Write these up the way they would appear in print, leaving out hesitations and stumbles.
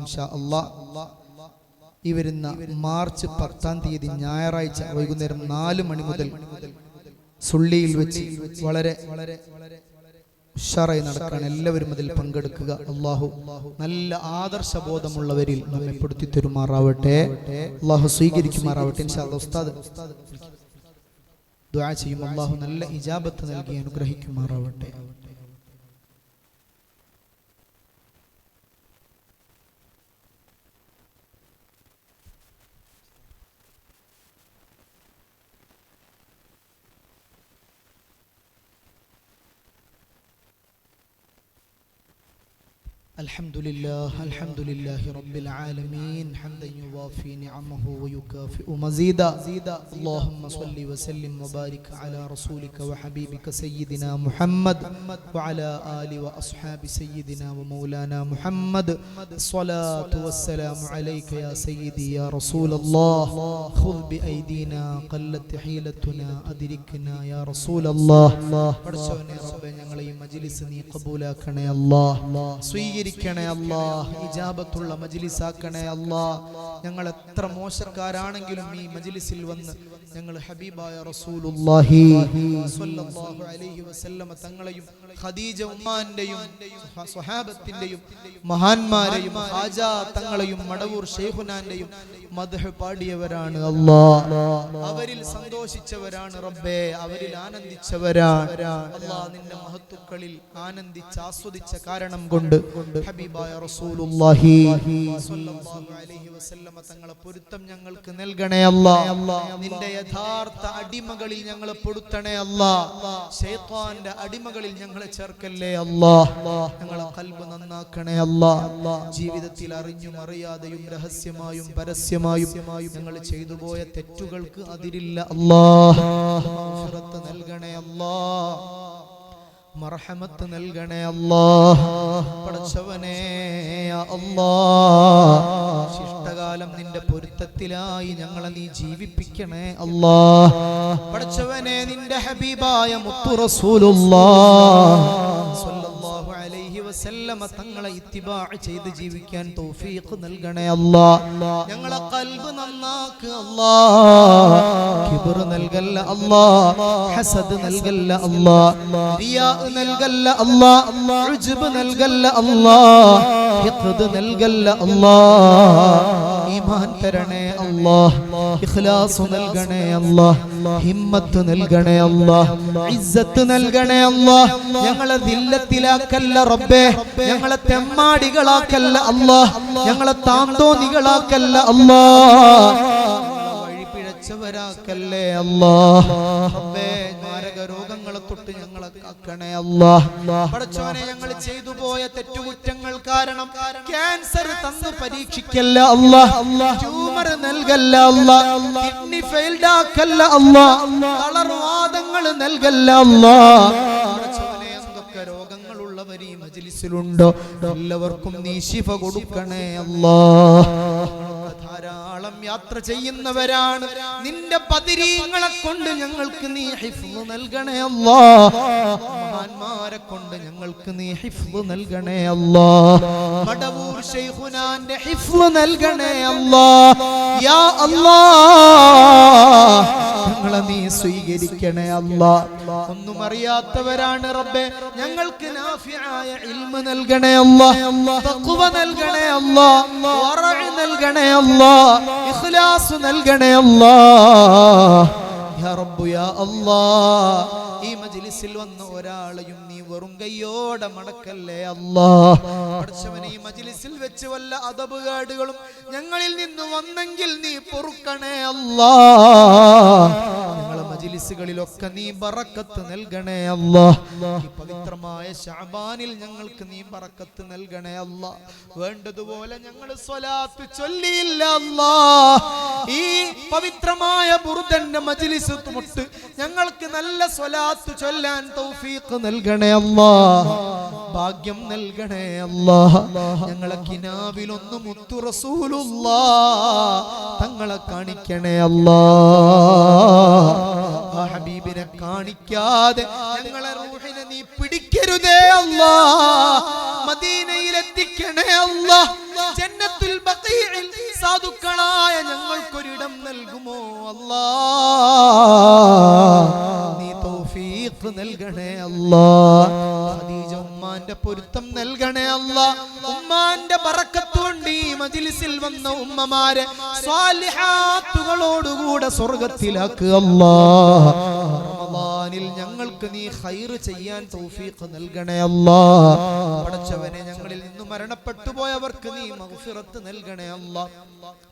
ഇൻഷാ അല്ലാഹ് ഈ വരുന്ന മാർച്ച് 10-ാം തീയതി ഞായറാഴ്ച വൈകുന്നേരം 4 മണി മുതൽ സുള്ളിയിൽ വെച്ച് വളരെ ഉഷാറായി നടക്കാൻ എല്ലാവരും അതിൽ പങ്കെടുക്കുക. അള്ളാഹു നല്ല ആദർശബോധമുള്ളവരിൽ നമ്മെ പെടുത്തി തരുമാറാവട്ടെ. അള്ളാഹു സ്വീകരിക്കുമാറാവട്ടെ. ഇൻഷാ അല്ലാഹ് ഉസ്താദ് ദുആ ചെയ്യും. അള്ളാഹു നല്ല ഇജാബത്ത് നൽകി അനുഗ്രഹിക്കുമാറാവട്ടെ. الحمد لله رب العالمين حمدا يوافي نعمه ويكافئ مزيدا. اللهم صل وسلم وبارك على رسولك وحبيبك سيدنا محمد وعلى آله وأصحاب سيدنا ومولانا محمد. الصلاة والسلام عليك يا سيدي يا رسول الله. خذ بأيدينا قلت حيلتنا أدركنا يا رسول الله. പടച്ചവനെ റബ്ബേ ഞങ്ങളെ ഈ മജ്ലിസ് നീ ഖബൂലാക്കണേ അല്ലാഹ്. സ്വീകരിക്കണേ അല്ലാഹ്. ഇജാബത്തുള്ള മജ്ലിസാക്കണേ അല്ലാഹ്. ഞങ്ങൾ എത്ര മോശക്കാരാണെങ്കിലും ഈ മജ്ലിസിൽ വന്ന് ഞങ്ങൾ ഹബീബായ റസൂലുള്ളാഹി സ്വല്ലല്ലാഹു അലൈഹി വസല്ലമ തങ്ങളെയും ഖദീജ ഉമ്മാന്റെയും സ്വഹാബത്തിന്റെയും മഹാന്മാരെയും ഹാജ തങ്ങളെയും മടവൂർ ശൈഖുനാന്റെയും മദ്ഹ് പാടിയവരാണ് അല്ലാഹ്. അവരിൽ സന്തോഷിച്ചവരാണ് റബ്ബേ. അവരിൽ ആനന്ദിച്ചവരാണ് അല്ലാഹ്. നിന്റെ മഹത്തുക്കളിൽ ആനന്ദിച്ച് ആസ്വദിച്ച കാരണം കൊണ്ട് ഹബീബായ റസൂലുള്ളാഹി സ്വല്ലല്ലാഹു അലൈഹി വസല്ലമ തങ്ങളെ പൊരുത്തം ഞങ്ങൾക്ക് നൽകണേ അല്ലാഹ്. നിന്റെ യഥാർത്ഥ അടിമകളിൽ ഞങ്ങളെ പെടുത്തണേ അല്ലാഹ്. ശൈത്താന്റെ അടിമകളിൽ ഞങ്ങളെ ചേർക്കല്ലേ അല്ലാഹ്. ഞങ്ങളെ ഖൽബ് നന്നാക്കണേ അല്ലാഹ്. ജീവിതത്തിൽ അറിഞ്ഞും അറിയാതെയും രഹസ്യമായും പരസ്യമായും ഞങ്ങൾ ചെയ്തു പോയ തെറ്റുകൾക്ക് അതിരില്ല അല്ലാഹ്. മഗ്ഫിറത്ത് നൽകണേ അല്ലാഹ്. മർഹമത്ത് നൽകണേ അല്ലാഹ്. പടച്ചവനേ അല്ലാഹ്, ശിഷ്ടകാലം നിന്റെ പൊരുത്തത്തിലായി ഞങ്ങളെ നീ ജീവിപ്പിക്കണേ അല്ലാഹ്. പടച്ചവനേ നിന്റെ ഹബീബായ മുത്തു റസൂലുള്ളാഹ് സ്വല്ലല്ലാഹു അലൈഹി വസല്ലമ തങ്ങളെ ഇത്തിബാ ചെയ്ത് ജീവിക്കാൻ തൗഫീഖ് നൽകണേ അല്ലാഹ്. ഞങ്ങളെ ഖൽബ് നന്നാക്ക് അല്ലാഹ്. കിബ്ർ നൽകല്ല അല്ലാഹ്. ഹസദ് നൽകല്ല അല്ലാഹ്. റിയാ നൽകല്ല അല്ലാഹ്. ഉജ്ബ് നൽകല്ല അല്ലാഹ്. ഹിഖ്ദ് നൽകല്ല അല്ലാഹ്. ഈമാൻ തരണേ അല്ലാഹ്. ഇഖ്ലാസ് നൽകണേ അല്ലാഹ്. ഹിമ്മത്ത് നൽകണേ അല്ലാഹ്. ഇസ്സത്ത് നൽകണേ അല്ലാഹ്. ഞങ്ങളെ ദില്ലത്തിലാക്കല്ല റബ്ബേ. ഞങ്ങളെ തെമ്മാടികളാക്കല്ല അല്ലാഹ്. ഞങ്ങളെ താന്തോന്നികളാക്കല്ല അല്ലാഹ്. വഴിപിഴച്ചവരാക്കല്ലേ അല്ലാഹ്. റബ്ബേ മാരക രോഗങ്ങളെ തൊട്ട് ഞങ്ങളെ കാക്കണേ അല്ലാഹ്. പടച്ചോനെ ഞങ്ങൾ ചെയ്തു പോയ തെറ്റുകുറ്റങ്ങൾ കാരണം ക്യാൻസർ തന്ന് പരീക്ഷിക്കല്ല അല്ലാഹ്. ട്യൂമർ നൽകല്ല അല്ലാഹ്. കിഡ്നി ഫെയിൽഡ് ആക്കല്ല അല്ലാഹ്. തളർവാദങ്ങൾ നൽകല്ല അല്ലാഹ്. പടച്ചോനെ എന്തൊക്കെ രോഗങ്ങളുള്ളവർ ഈ മജ്ലിസിലുണ്ടോ എല്ലാവർക്കും നീ ശിഫ കൊടുക്കണേ അല്ലാഹ്. ധാരാളം യാത്ര ചെയ്യുന്നവരാണ്. നിന്റെ ബദരീങ്ങളെ കൊണ്ട് ഞങ്ങൾക്ക് നീ ഹിഫ്ള് നൽകണേ അല്ലാഹ്. മഹാന്മാരെ കൊണ്ട് ഞങ്ങൾക്ക് നീ ഹിഫ്ള് നൽകണേ അല്ലാഹ്. മടവൂർ ശൈഖുനാന്റെ ഹിഫ്ള് നൽകണേ അല്ലാഹ്. യാ അല്ലാഹ് ഞങ്ങളെ നീ സ്വീകരിക്കണേ അല്ലാഹ്. ഒന്നും അറിയാത്തവരാണ് റബ്ബേ. ഞങ്ങൾക്ക് നാഫിആയ ഇൽമ നൽകണേ അല്ലാഹ്. തഖ്വ നൽകണേ അല്ലാഹ്. വറഅ് നൽകണേ അല്ലാഹ്. ഇഖ്ലാസ് നൽകണേ അല്ലാഹ്. യാ റബ്ബ് യാ അല്ലാഹ്. ഈ മജ്ലിസിൽ വന്ന ഒരാളെയും നീ വെറും കൈയോടെ മടക്കല്ലേ അല്ലാഹ്. പടച്ചവനെ ഈ മജ്ലിസിൽ വെച്ച് വല്ല അദബുകേടുകളും ഞങ്ങളിൽ നിന്ന് വന്നെങ്കിൽ നീ പൊറുക്കണേ അല്ലാഹ്. ഞങ്ങളെ മജ്ലിസുകളിലൊക്കെ നീ ബറക്കത്ത് നൽകണേ അല്ലാഹ്. ഈ പവിത്രമായ ശഅബാനിൽ ഞങ്ങൾക്ക് നീ ബറക്കത്ത് നൽകണേ അല്ലാഹ്. വേണ്ടതുപോലെ ഞങ്ങൾ സ്വലാത്ത് ചൊല്ലിയില്ല അല്ലാഹ്. ഈ പവിത്രമായ ബുർദന്റെ മജ്ലിസ് മുട്ട് ഞങ്ങൾക്ക് നല്ല സ്വലാത്ത് ചൊല്ലാൻ തൗഫീഖ് നൽകണേ അല്ലാഹ്. ഭാഗ്യം നൽകണേ അല്ലാഹ്. ഞങ്ങളെ കിനാവിലൊന്ന് മുത്തു റസൂലുള്ളാഹ് തങ്ങളെ കാണിക്കണേ അല്ലാഹ്. ആ ഹബീബിനെ കാണിക്കാതെ ഞങ്ങളെ റൂഹിനെ നീ പിടിക്കരുതേ അല്ലാഹ്. മദീനയിൽ എത്തിക്കണേ അല്ലാഹ്. ജന്നത്തുൽ സാധുക്കളായ ഞങ്ങൾക്കൊരിടം നൽകുമോ അല്ലാ? നീ തൗഫീഖ് നൽകണേ അല്ലാ. ഖദീജ ഉമ്മാന്റെ പൊരുത്തം നൽകണേ അല്ലാ. ഉമ്മാന്റെ ബറക്കത്ത് കൊണ്ട് ഈ മജ്ലിസിൽ വന്ന ഉമ്മമാരെ സ്വാലിഹാത്തുകളോടുകൂടെ സ്വർഗ്ഗത്തിലാക്കുക അല്ലാ. റമളാനിൽ ഞങ്ങൾക്ക് നീ ഖൈർ ചെയ്യാൻ തൗഫീഖ് നൽകണേ അല്ലാ. പടച്ചവനെ, ഞങ്ങളിൽ നിന്ന് മരണപ്പെട്ടു പോയവർക്ക് നീ മഗ്ഫിറത്ത് നൽകണേ അല്ലാ.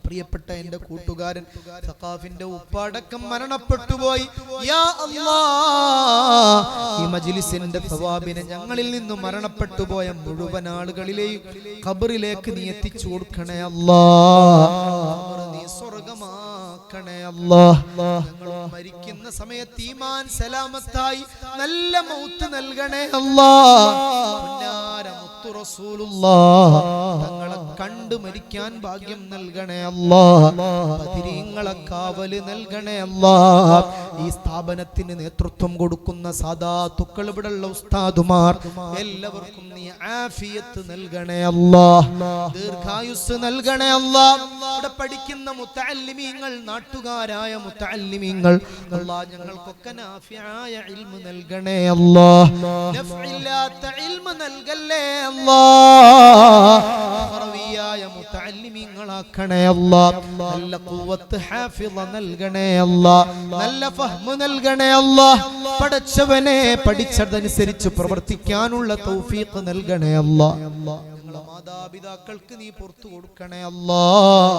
പ്രിയപ്പെട്ട എന്റെ കൂട്ടുകാരൻ സഖാഫിന്റെ ഉപ്പാടക്കം മരണപ്പെട്ടു പോയി. യാ അല്ലാഹ്, ഈ മജ്ലിസിന്റെ സവാബിനെ ഞങ്ങളിൽ നിന്ന് മരണപ്പെട്ടു പോയ മുഴുവൻ ആളുകളിലെയും ഖബറിലേക്ക് നീ എത്തിച്ചു കൊടുക്കണേ അല്ലാഹ്. നീ സ്വർഗ്ഗമാക്കണേ അല്ലാഹ്. ഞങ്ങൾ മരിക്കുന്ന സമയത്ത് ഈമാൻ സലാമത്തായി നല്ല മൗത്ത് നൽകണേ അല്ലാഹ്. തങ്ങളെ കണ്ടു മരിക്കാൻ ഭാഗ്യം നൽകണേ അല്ലാഹ്. ബദരീങ്ങളെ കാവല് നൽകണേ അല്ലാഹ്. ഈ സ്ഥാപനത്തിന് നേതൃത്വം കൊടുക്കുന്ന സാദാത്തുക്കൾ, ഇവിടെയുള്ള ഉസ്താദുമാർ എല്ലാവർക്കും നീ ആഫിയത്ത് നൽകണേ അല്ലാഹ്. ദീർഘായുസ് നൽകണേ അല്ലാഹ്. ഇവിടെ പഠിക്കുന്ന മുത്തഅല്ലിമീങ്ങൾ, നാട്ടുകാരായ മുത്തഅല്ലിമീങ്ങൾ അല്ലാഹ്, ഞങ്ങൾക്കൊക്കെ നാഫിയായ ഇൽമു നൽകണേ അല്ലാഹ്. നഫ്ഇല്ലാത്ത ഇൽമു നൽകല്ലേ ഖറവിയായ മുതഅല്ലിമീങ്ങളാക്കണേ അല്ലാഹ്. നല്ല ഖുവത്ത് ഹാഫിള നൽകണേ അല്ലാഹ്. നല്ല ഫഹ്മ് നൽകണേ അല്ലാഹ്. പഠിച്ചവനെ പഠിച്ചതനുസരിച്ച് പ്രവർത്തിക്കാനുള്ള തൗഫീഖ് നൽകണേ അല്ലാഹ്. ഞങ്ങളുടെ മാതാപിതാക്കൾക്ക് നീ പുറത്തു കൊടുക്കണേ അല്ലാഹ്.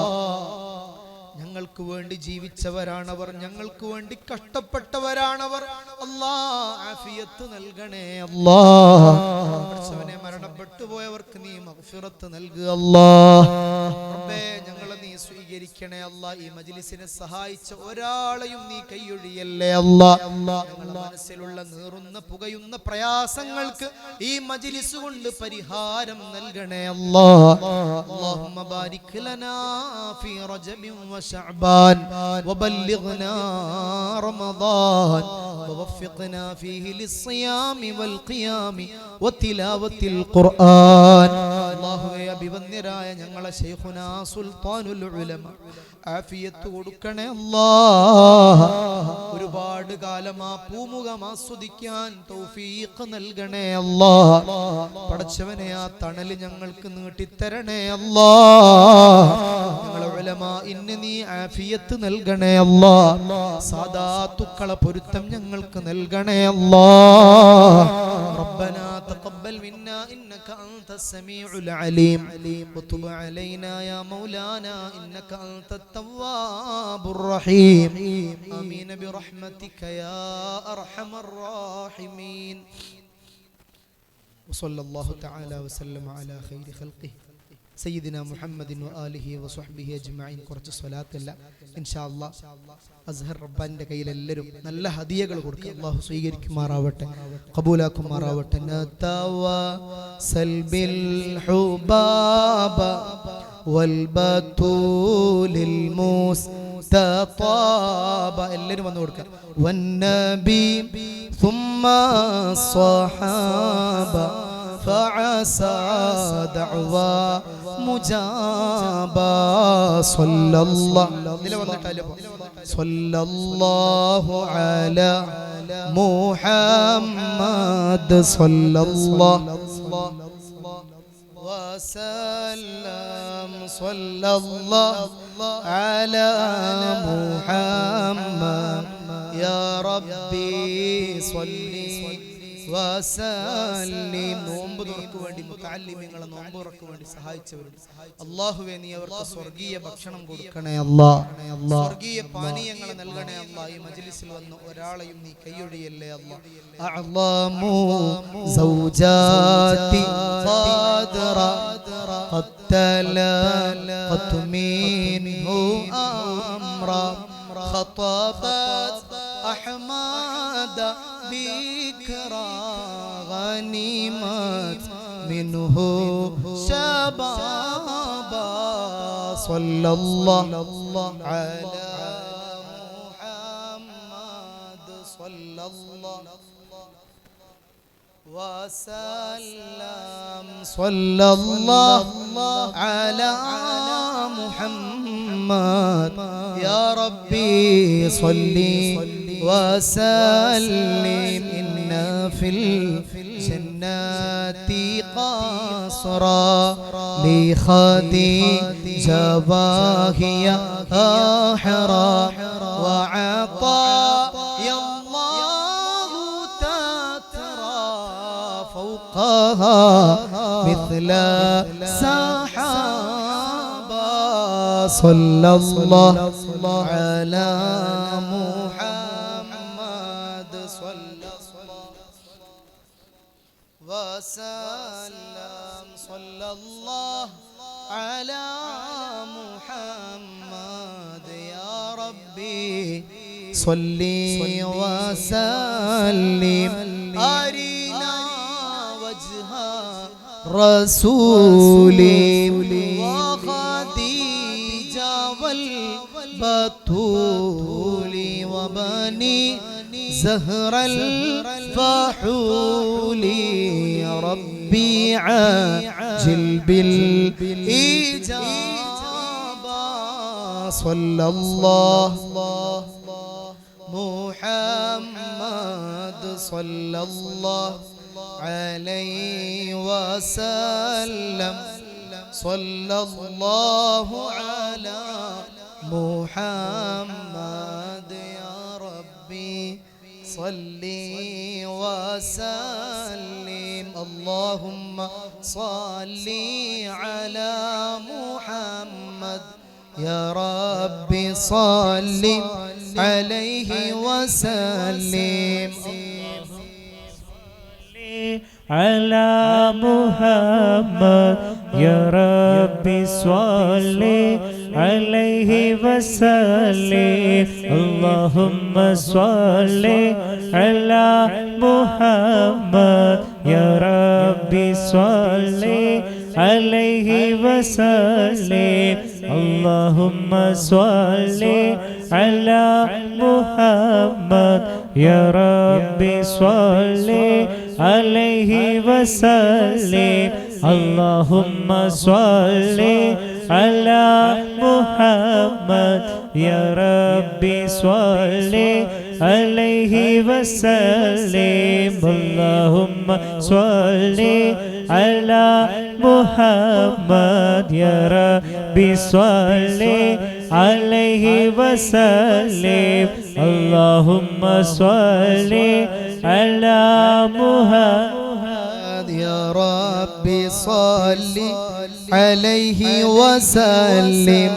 ഞങ്ങൾക്ക് വേണ്ടി ജീവിച്ചവരാണവർ, ഞങ്ങൾക്ക് വേണ്ടി കഷ്ടപ്പെട്ടവരാണവർ. അല്ലാഹ് ആഫിയത്ത് നൽകണേ അല്ലാഹ്. പടച്ചവനെ, മരണപ്പെട്ടു പോയവർക്ക് നീ മഗ്ഫിറത്ത് നൽകുക അല്ലാഹ്. റബ്ബേ, ഞങ്ങളെ നീ സ്വീകരിക്കണേ അല്ലാഹ്. ഈ മജ്ലിസിനെ സഹായിച്ച ഒരാളെയും നീ കൈയൊഴിയല്ലേ അല്ലാഹ്. ഞങ്ങളുടെ മനസ്സിലുള്ള നീറുന്ന പുകയുന്ന പ്രയാസങ്ങൾക്ക് ഈ മജ്ലിസ് കൊണ്ട് പരിഹാരം നൽകണേ അല്ലാഹ്. അല്ലാഹുമ്മ ബാരിക് ലനാ ഫീ റജബിൻ وشعبان وبلغنا رمضان ووفقنا فيه للصيام والقيام وتلاوة القرآن. الله يا ببنراയ ഞങ്ങളെ ശൈഖുനാ സുൽത്താനുൽ ഉലമ ആഫിയത്ത് കൊടുക്കണേ അല്ലാഹ്. ഒരുപാട് കാലം ആ പൂമുഖം ആസ്വദിക്കാൻ തൗഫീഖ് നൽകണേ അല്ലാഹ്. പടച്ചവനെ, ആ തണല് ഞങ്ങൾക്ക് നീട്ടിത്തരണേ അല്ലാഹ്. ഞങ്ങളെ ഉലമാഇന് നീ ആഫിയത്ത് നൽകണേ അല്ലാഹ്. സാദാത്തുക്കളെ പൊരുത്തം ഞങ്ങൾക്ക് നൽകണേ അല്ലാഹ്. റബ്ബനാ തഖബ്ബൽ മിന്നാ ഇന്നക അൻതസ് സമീഉൽ അലീം വതുബ് അലൈനാ യാ മൗലാനാ ഇന്നക അൻതത് തവ്വാബുർ റഹീം. ആമീൻ ബിറഹ്മതിക യാ അർഹമർ റഹീമീൻ. വസല്ലല്ലാഹു തആല വസല്ലമ അലാ ഖൈരി ഖൽഖിഹി സയ്യിദിന മുഹമ്മദിൻ വആലിഹി വസ്വഹ്ബിഹി അജ്മഈൻ. കുറച്ച് സ്വലാത്തല്ല ഇൻഷാ അല്ലാഹ്. അസ്ഹർ റബ്ബാന്റെ കയ്യിൽ എല്ലാവരും നല്ല ഹദിയകൾ കൊടുക്കുക. അല്ലാഹു സ്വീകരിക്കുമാറാവട്ടെ, ഖബൂലാക്കുമാറാവട്ടെ. നതവസൽ ബിൽ ഹുബാബ വൽ ബതൂലിൽ മുസ്തഖാബ. എല്ലാവരും വന്നു കൊടുക്കുക. വന്നബി ثم الصحابة فعسى دعوى مجابا. صلى الله على محمد صلى الله وسلم. صلى الله على محمد يا ربي صلي വസല്ലിം. നോമ്പ് തുറക്കു വേണ്ടി മുതഅല്ലിമീങ്ങളെ നോമ്പ് തുറക്കു വേണ്ടി സഹായിച്ചവരുണ്ട്. അല്ലാഹുവേ, നീ അവർക്ക് സ്വർഗീയ ഭക്ഷണം കൊടുക്കണേ അല്ലാഹ്. സ്വർഗീയ പാനീയങ്ങൾ നൽകണേ അല്ലാഹ്. ഈ മജ്ലിസിൽ വന്ന ഒരാളെയും നീ കൈയൊഴിയല്ലേ അല്ലാഹ്. അഅ്ളമു സൗജാതി ഖദ്റ ഖത്തല ഖത്മീൻഹു അംറ ഖതബത് അഹ്മദ بكرى غنيمت منه شبابا. صلى الله على محمد صلى الله وسلم. صلى الله على محمد محمد يا ربي صل وسلم إن في الجنات قصرا لخديجة وهي أحرى وعطايا الله تترى فوقها مثل سحابا صلى الله على محمد صلى وسلم صلى الله على محمد يا ربي صل وسلم أرنا وجه رسولي وخديجة والبتول وبني زهر الفحول يا ربي عاجل بالإجابة صلى الله محمد صلى الله عليه وسلم صلى الله على محمد يا ربي صل وسلم اللهم صل على محمد يا ربي صل عليه وسلم على محمد يا ربي صل عليه وسلم اللهم صل على محمد يا ربي صل عليه وسلم اللهم صل على محمد يا ربي صل عليه وسلم اللهم صل على محمد يا ربي صل عليه وسلم اللهم صل على محمد يا ربي صل عليه وسلم اللهم صل على محمد يا ربي صل عليه وسلم